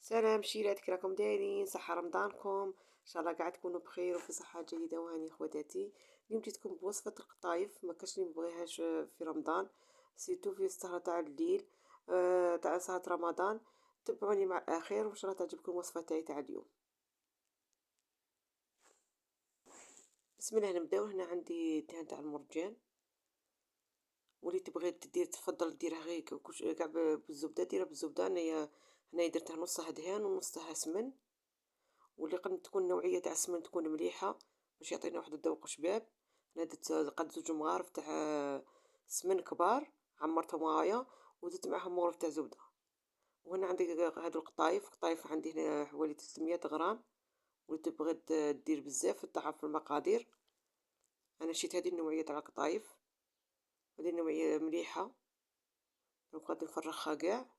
سلام شيرات، كي راكم دايرين؟ صحة رمضانكم ان شاء الله قاعد تكونوا بخير وفي صحة جيدة وهاني خواتاتي. اليوم جيتكم بوصفة القطايف، ما كاش اللي مبغيهاش في رمضان، سيتو في السهرة تاع الليل، تاع سهرة رمضان. تبعوني مع الاخير وان شاء الله تعجبكم الوصفة تاعي تاع اليوم. بسم الله نبداو. هنا عندي دهن تاع المرجان، واللي تبغي تدير تفضل ديرها غير كاع بالزبدة، ديرها بالزبدة. هنايا درتها نصها دهان ونصها سمن، واللي قد تكون نوعية تاع السمن تكون مليحة باش يعطينا واحد الذوق شباب. انا درت قد 2 مغارف تاع سمن كبار، عمرتهم معايا وزدت معاهم مغرف تاع زبدة. وهنا عندي هادو قطايف عندي هنا حوالي 300 غرام. واللي تبغي دير بزاف تعرف في المقادير. انا شيت هذه النوعية تاع القطايف، هذه النوعية مليحة. نقعد نفرخها كاع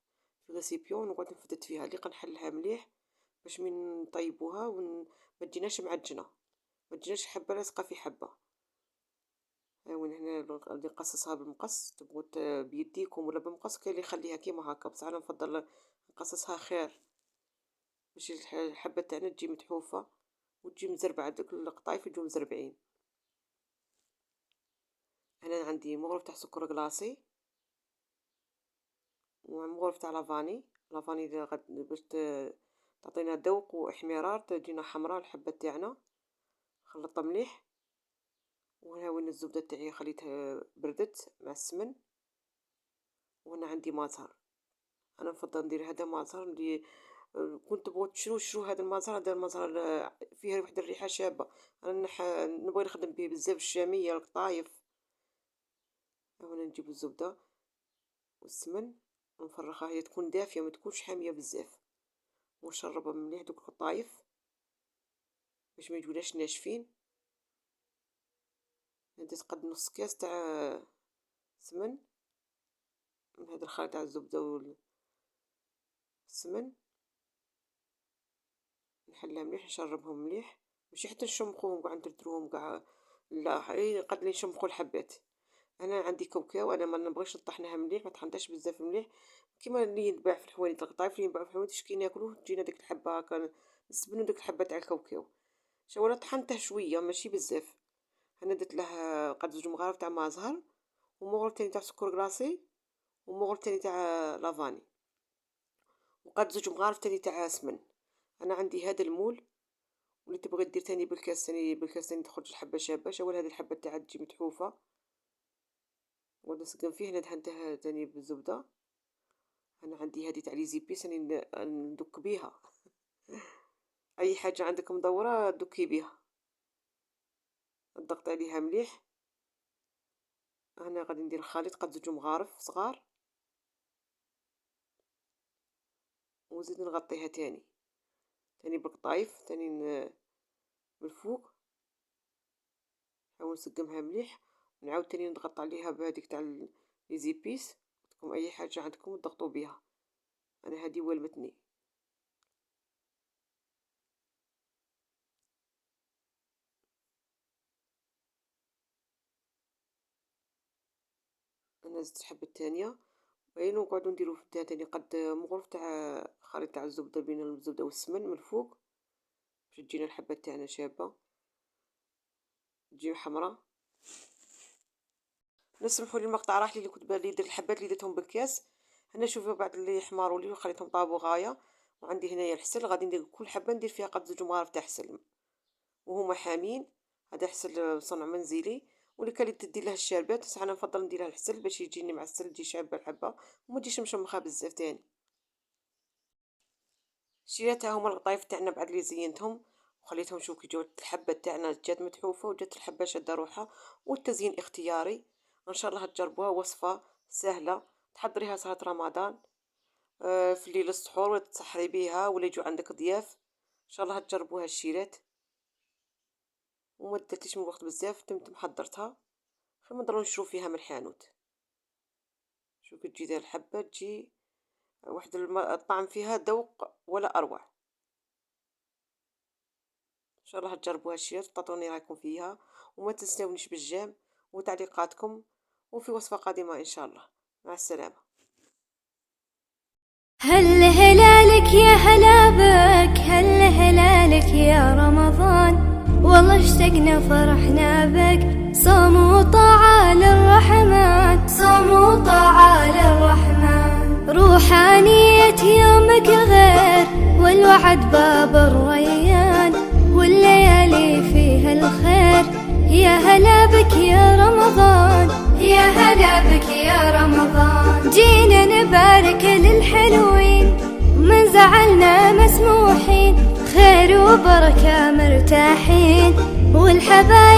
في ريسيبيون ونقعد نفتت فيها اللي قنحلها مليح باش من نطيبوها ما تجيناش معجنه، ما تجيناش حبه لاصقه في حبه. وين هنا غادي نقصصها بالمقص، تبغوا بيديكم ولا بالمقص، كاين اللي يخليها كيما هكا، بصح انا نفضل نقصصها خير باش الحبه تاعنا تجي متحوفه وتجي مزربعه. دوك القطايف يجوا مزربعين. هنا عندي مغرف تاع سكر كلاصي ومغرف تاع لافاني باش تعطينا ذوق واحمرار، تجينا حمراء الحبه تاعنا. خلطها مليح. وهنا وين الزبده تاعي خليتها بردت مع السمن. وهنا عندي مازهر، انا نفضل ندير هذا مازهر اللي كنت تبغوا شرو هذا المازهر. هذا المازهر فيه واحد الريحه شابه، انا نبغي نخدم به بزاف الشاميه القطايف. هنا نجيب الزبده والسمن ونفرخها، هي تكون دافيه ما تكونش حاميه بزاف، ونشربها مليح دوك القطايف باش ما يجوناش ناشفين. ندير قد نص كاس تاع سمن من هذا الخليط تاع الزبده والسمن، نحلها مليح نشربهم مليح، ماشي حتى نشمخوهم كاع ندردروهم كاع، لا قد لي نشمخو الحبات. انا عندي كاوكاو، انا ما نبغيش نطحنها مليح، ما طحنتهاش بزاف مليح كيما اللي يتباع في الحوانيت القطايف اللي ينباعو في الحوانيت كي ناكلوه تجينا ديك الحبه هكا، نستبنو ديك الحبه تاع الكاوكاو. شو انا طحنته شويه ماشي بزاف. انا درت له قد 2 مغارف تاع مازهر، ومغرف تاني تاع سكر كلاصي، ومغرف تاني تاع لافاني، وقد 2 مغارف تاني تاع سمن. انا عندي هذا المول، واللي تبغي دير تاني بالكاس تاني تخرج الحبه شابه. شاول هذه الحبه تاعها تجي متحوفه ونسقم فيه. هنا دهنتها تاني بالزبده. انا عندي هذه تاع لي زيبيس راني ندك بيها اي حاجه عندك مدوره دكي بيها، نضغط عليها مليح. انا غادي ندير خليط قد 2 مغارف صغار، ونزيد نغطيها تاني بالقطايف تاني من الفوق. نحاول نسقمها مليح ونعاود تاني نضغط عليها بهذيك تاع لي زيبيس. عندكم اي حاجه عندكم تضغطوا بها، انا هذه ولمتني. انا زدت الحبه الثانيه، وين نقعدوا نديرو في تاني قد مغرف تاع خليط تاع الزبده بين الزبده والسمن من الفوق باش تجينا الحبه تاعنا شابه تجي حمراء. نسمحوا لي المقطع راح لي اللي كنت بالي درت الحبات اللي درتهم بالكاس. هنا شوفوا بعد اللي حماروا لي وخليتهم طابوا غايه. وعندي هنايا الحسل، غادي ندير كل حبه ندير فيها قد 2 مغارف تاع حسل وهما حامين. هذا حسل صنع منزلي، واللي كان تدي له الشاربات، بصح انا نفضل ندير له الحسل باش يجيني معسل، تجي شابه الحبه وما تجيش مشمخه بزاف تاني. شريتها هما القطايف تاعنا بعد اللي زينتهم وخليتهم. شوف كي جات الحبه تاعنا جات متحوفه وجات الحبه شاده روحها. والتزيين اختياري، ان شاء الله تجربوها. وصفه سهله تحضريها سهره رمضان، في الليل السحور ولا تسحري بيها ولا يجوا عندك ضياف. ان شاء الله تجربوها الشيرات. وما درتليش من وقت بزاف، تم حضرتها خير ما نضرو نشرو فيها من الحانوت. شوف كي تجي الحبه تجي واحد الطعم فيها ذوق ولا اروع. ان شاء الله تجربوها الشيرات وتعطوني رايكم فيها، وما تنساونيش بالجيم وتعليقاتكم. وفي وصفة قادمة ان شاء الله. مع السلامة. هل هلالك يا هلا والله اشتقنا فرحنا بك. صوم وطاعة للرحمن، صوم وطاعة للرحمن. روحانية يومك الغير والوعد باب الريان، والليالي فيها الخير. يا هلا بك يا رمضان، يا هلا بك يا رمضان. جينا نبارك للحلوين، من زعلنا مسموحين، خير وبركة مرتاحين، والحبايب